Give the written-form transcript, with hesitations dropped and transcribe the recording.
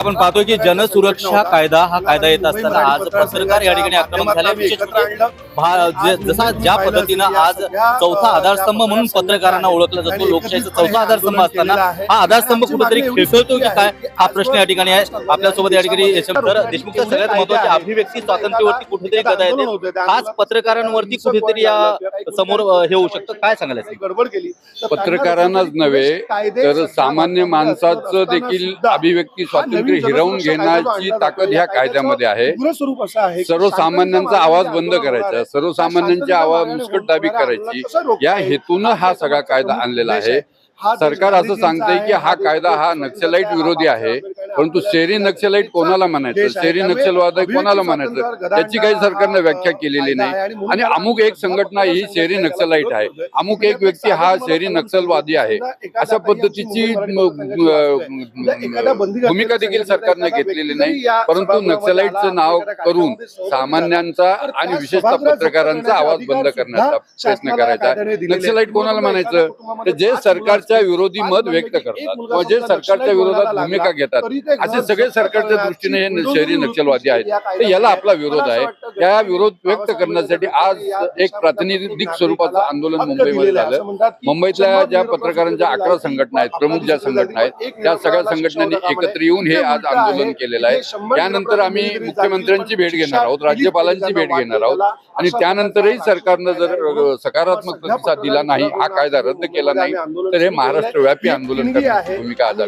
आपण पाहतोय की जनसुरक्षा कायदा हा कायदा येत असताना आज पत्रकार या ठिकाणी आक्रमक झाले। जसा ज्या पद्धतीनं आज चौथा आधारस्तंभ म्हणून पत्रकारांना ओळखला जातो, लोकशाहीचा चौथा आधारस्तंभ असताना हा आधारस्तंभ कुठेतरी खेळतो की काय, हा प्रश्न या ठिकाणी आहे। आपल्यासोबत या ठिकाणी तर देशमुखच्या सगळ्यात महत्त्वाचे अभिव्यक्ती स्वातंत्र्यावरती कुठेतरी गदा येते, खास पत्रकारांवरती कुठेतरी या समोर हे होऊ शकतं। काय सांगायला गडबड केली पत्रकारांनाच नव्हे तर सामान्य माणसाचं देखील अभिव्यक्ती स्वातंत्र्य हिरावून घेण्याची ताकद ह्या कायद्यामध्ये आहे। सर्वसामान्यांचा आवाज बंद करायचा, सर्वसामान्यांची आवाज मुस्कटदाबी करायची, या हेतून हा सगळा कायदा आणलेला आहे। सरकार असं सांगतंय की हा कायदा हा नक्षलाईट विरोधी आहे, परंतु शहरी नक्षलाईट कोणाला म्हणायचं, शहरी नक्षलवाद कोणाला म्हणायचं, त्याची काही सरकारने व्याख्या केलेली नाही। आणि अमुक एक संघटना ही शहरी नक्षलाईट आहे, अमुक एक व्यक्ती हा शहरी नक्षलवादी आहे, अशा पद्धतीची भूमिका देखील सरकारने घेतलेली नाही। परंतु नक्षलाईटचं नाव करून सामान्यांचा आणि विशेषतः पत्रकारांचा आवाज बंद करण्याचा प्रयत्न करायचा। नक्षलाईट कोणाला म्हणायचं, तर जे सरकारच्या विरोधी मत व्यक्त करतात किंवा जे सरकारच्या विरोधात भूमिका घेतात, असे सगळे सरकारच्या दृष्टीने हे शहरी नक्षलवादी आहेत। तर याला आपला विरोध आहे। या विरोध व्यक्त करण्यासाठी आज एक प्रातिनिधिक स्वरूपाचं आंदोलन मुंबईमध्ये झालं। मुंबईतल्या ज्या पत्रकारांच्या 11 संघटना आहेत, प्रमुख ज्या संघटना आहेत, त्या सगळ्या संघटनांनी एकत्र येऊन हे आज आंदोलन केलेलं आहे। त्यानंतर आम्ही मुख्यमंत्र्यांची भेट घेणार आहोत, राज्यपालांची भेट घेणार आहोत, आणि त्यानंतरही सरकारनं जर सकारात्मक प्रतिसाद दिला नाही, हा कायदा रद्द केला नाही, तर हे महाराष्ट्र व्यापी आंदोलन करण्याची भूमिका आज